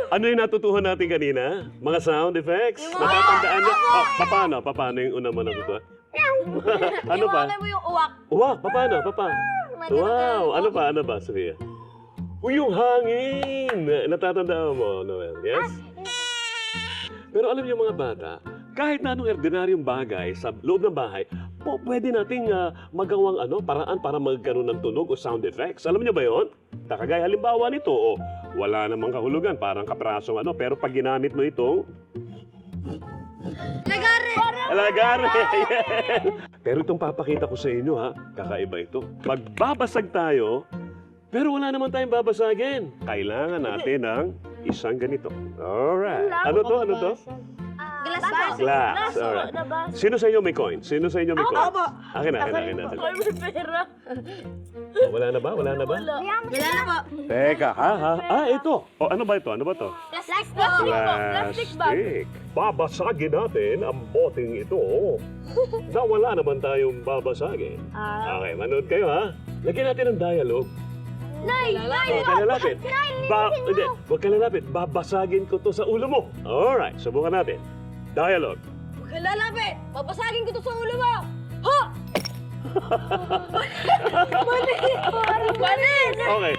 Ano yung natutuhan natin kanina? Mga sound effects? Natatandaan niyo? Oh, paano yung una mo natutuhan? Ano pa? Iwanan mo yung uwak. Uwak, paano? Wow, ano pa, Sofia? Yung hangin! Natatandaan mo, Noel, yes? Pero alam niyo mga bata, kahit na anong ordinaryong bagay sa loob ng bahay, pwede nating magawang paraan para magkaroon ng tunog o sound effects. Alam niyo ba yon? Kagaya halimbawa nito, wala namang kahulugan, parang kaprasong pero pag ginamit mo itong... Lagare! Pero itong papakita ko sa inyo, kakaiba ito. Magbabasag tayo, pero wala naman tayong babasagin. Kailangan natin ng isang ganito. Alright. Ano to? Glass. Alright. Sino sa inyo may coin? Ako. Akin na. Ay, may pera. Wala na ba? Wala na po. Teka, ito. Ano ba ito? Plastic bag. Plastic. Babasagin natin ang boteng ito. Na wala naman tayong babasagin. Okay, manood kayo Lagyan natin ng dialogue. Huwag ka lalapit. Huwag ka lalapit. Babasagin ko to sa ulo mo. Alright, subukan natin. Dialogue. Huwag ka lalapit! Babasagin ko to sa ulo mo! Ha! Mali! Okay,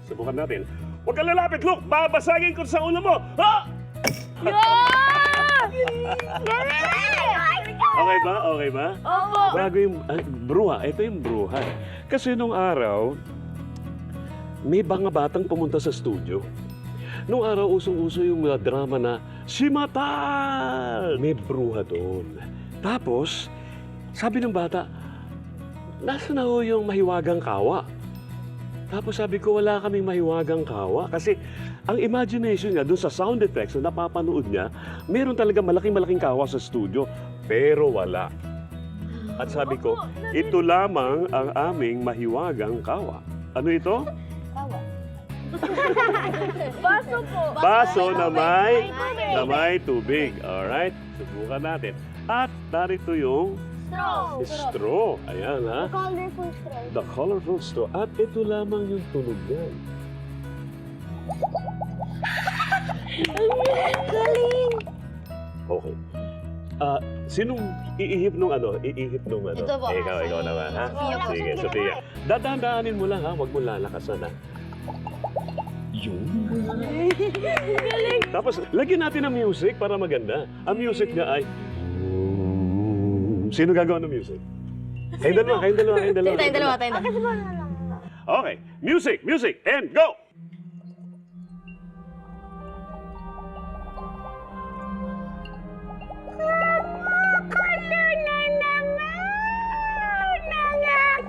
subukan natin. Huwag ka lalapit, look! Babasagin ko sa ulo mo! Ha! Okay ba? Opo! Bago yung bruha. Ito yung bruha. Kasi nung araw, may mga batang pumunta sa studio. Nung araw, usong-uso yung drama na Si Matal! May bruha doon. Tapos, sabi ng bata, nasa na ho yung mahiwagang kawa? Tapos sabi ko, wala kaming mahiwagang kawa. Kasi ang imagination niya doon sa sound effects na napapanood niya, meron talaga malaking kawa sa studio. Pero wala. At sabi ko, ito lamang ang aming mahiwagang kawa. Ano ito? Baso po. Baso na may tubig. Alright? Subukan natin. At narito yung straw. Ayan Colorful straw. The colorful straw. At ito lamang yung tunog yan. Galing! Okay. Sinong iihip nung Iihip nung Ito po. Ikaw naman, ha? Sophia po. Sige, Sophia. Dadaan-daanin mo lang, Huwag mo lalakasan, Yun. Tapos, lagyan natin ng music para maganda. Ang music niya ay... Sino gagawa ng music? Kayong dalawa. Okay. Music, and go!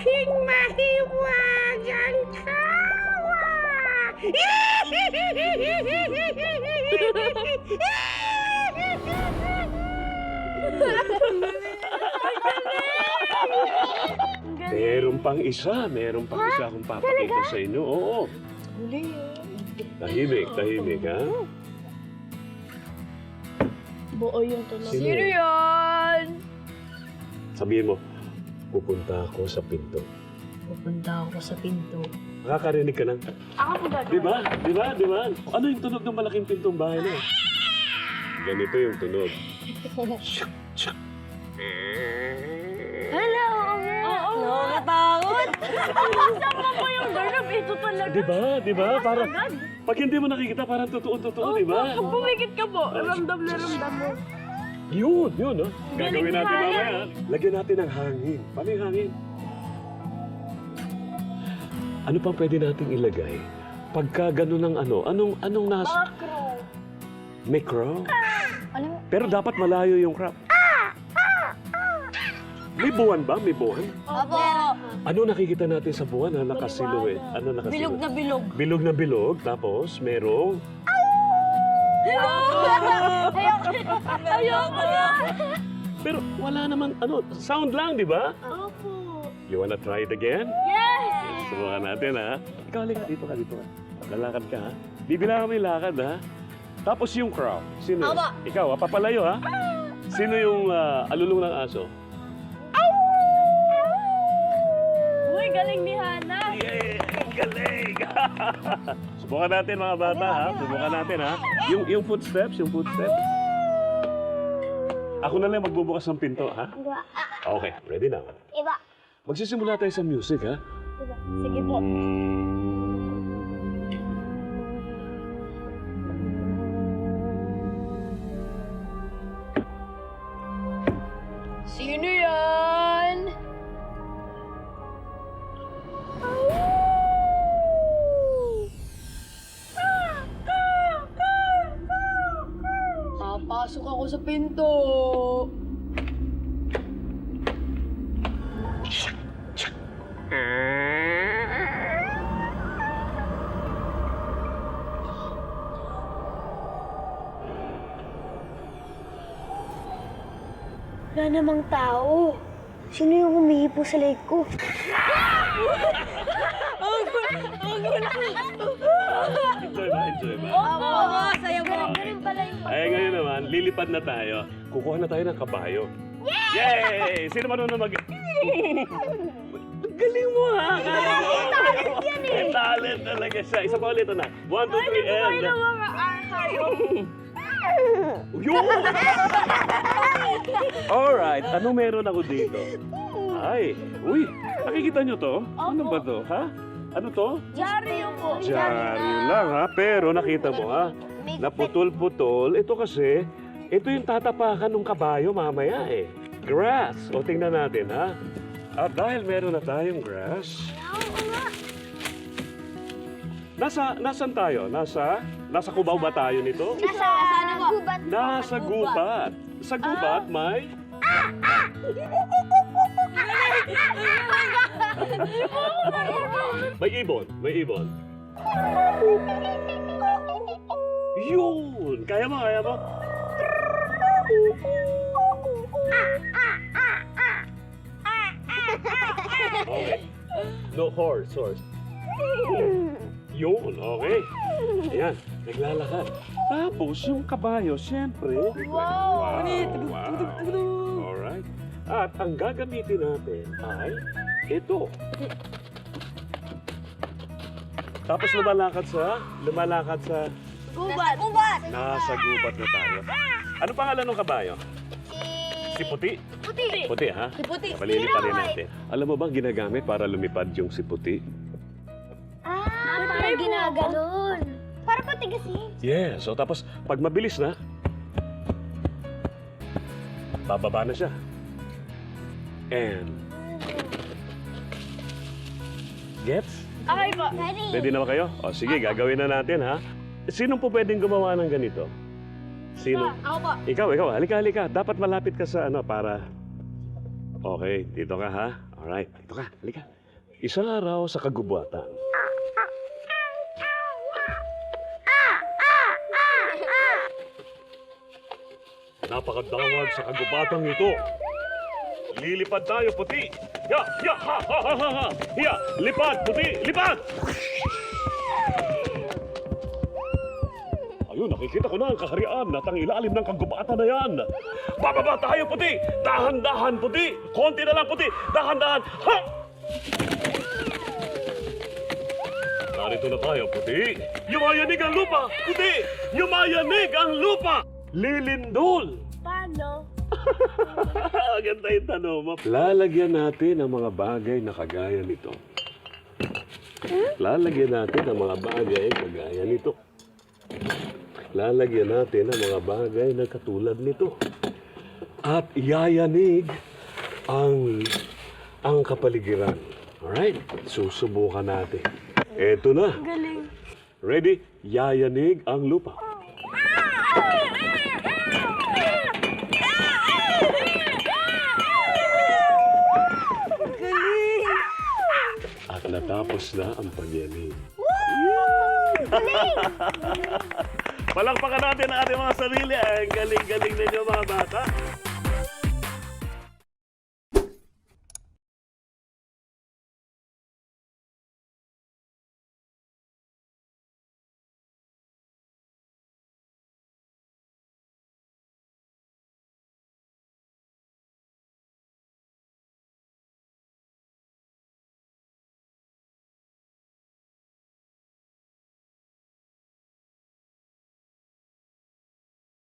Aking mahiwagang kawa! Meron pang isa akong papakita sa inyo. Oo. Tahimik, ha? Buo yung tunog. Sino yan? Sabihin mo, pupunta ako sa pinto. Pupunta ako sa pinto. Nakakarinig ka ng... Ako po gagawin. Di ba? Ano yung tunog ng malaking pintong bahay na? Ganito yung tunog. Hello! Oo, natakot! Sama mo yung ganap, ito talaga. Di ba? Parang... Pag hindi mo nakikita, parang totoo, di ba? Kung pumikit ka po, ramdam mo. Yun, no? Gagawin natin Galing mamaya. Lagyan natin ng hangin. Paano yung hangin? Ano pang pwede nating ilagay? Pagka gano'n ng anong nasa... Crow. May crow? Alam mo? Pero dapat malayo yung crop. May buwan ba? May buwan? Opo. Ano nakikita natin sa buwan na nakasiluet? Ano nakasiluet? Bilog na bilog. Bilog na bilog. Tapos merong... Ayoko na. Pero wala naman, sound lang, di ba? Opo. You wanna try it again? Yes! Subukan natin, ha? Ikaw, halika dito ka. Lalakad ka, ha? Bibilangan mo yung lakad, ha? Tapos yung crow. Sino? Ako. Ikaw, papalayo, ha? Sino yung alulong ng aso? Uy, galing ni Hana. Yay! Galing! Subukan natin mga bata ha. Subukan natin ha. Yung footsteps, yung footsteps. Ako na lang magbubukas ng pinto ha. Okay, ready na. Iba. Magsisimula tayo sa music ha. Iba. Sige po. Sino yan? Papasok ako sa pinto. Wala namang tao. Sino yung humihipo sa leg ko? Enjoy ba? Enjoy ba? Oo, sayo mo. Ganun pala yung Ay, ngayon naman, lilipad na tayo. Kukuha na tayo ng kabayo. Yay! Sino marunong mag... Galing mo ha! Talent yan eh! May talent talaga siya. Isa pa ulit na. 1, 2, 3, and... Yun! Alright, ano meron ako dito? Ay, uy, nakikita nyo to? Ano ba to, ha? Ano to? Diaryo po. Diaryo lang ha, pero nakita mo ha, naputol-putol. Ito kasi, ito yung tatapakan ng kabayo mamaya eh. Grass. O tingnan natin ha. At dahil meron na tayong grass, nasaan tayo? Nasa kubaw ba tayo nito? Gubat. Nasa gubat. Sa gubat may... May ibon. May ibon. Yun! Kaya mo, kaya mo? Okay. No, horse. Yun, okay. Ayan, naglalakad. Tapos yung kabayo, siyempre. Wow! Wow. Alright. At ang gagamitin natin ay ito. Tapos lumalakad sa... Gubat. Gubat. Nasa gubat na tayo. Ano pangalan ng kabayo? Si Puti? Puti. Puti, ha? Si Puti. Palilipalin natin. Alam mo bang ginagamit para lumipad yung si Puti? Parang ginaganon. Para puti kasi. Yes. So tapos, pag mabilis na, bababa na siya. And... Gets? Okay po. Ready na ba kayo? O sige, gagawin na natin ha. Sino po pwedeng gumawa ng ganito? Sino? Ako po. Ikaw. Halika. Dapat malapit ka sa ano para... Okay, dito ka ha. Alright, dito ka. Halika. Isang araw sa kagubatan. Napakadawag sa kagubatang ito. Lilipad tayo, Puti. Ya, ha. Ya, lipad, Puti, lipad! Ayun, nakikita ko na ang kaharian at ang ilalim ng kagubatan na yan. Bababa tayo, Puti! Dahan-dahan, Puti! Konti na lang, Puti! Dahan-dahan! Ha! Narito na tayo, Puti! Yumayanig ang lupa! Puti! Yumayanig ang lupa! Lilindol! Paano? Ganda yung tanong mo. Lalagyan natin ang mga bagay na kagaya nito. Lalagyan natin ang mga bagay kagaya nito. Lalagyan natin ang mga bagay na katulad nito. At yayanig ang kapaligiran. Alright? Susubukan natin. Eto na. Galing. Ready? Yayanig ang lupa. At natapos na ang pagyanig. Palakpakan natin ang ating mga sarili. Ang galing-galing ninyo mga bata.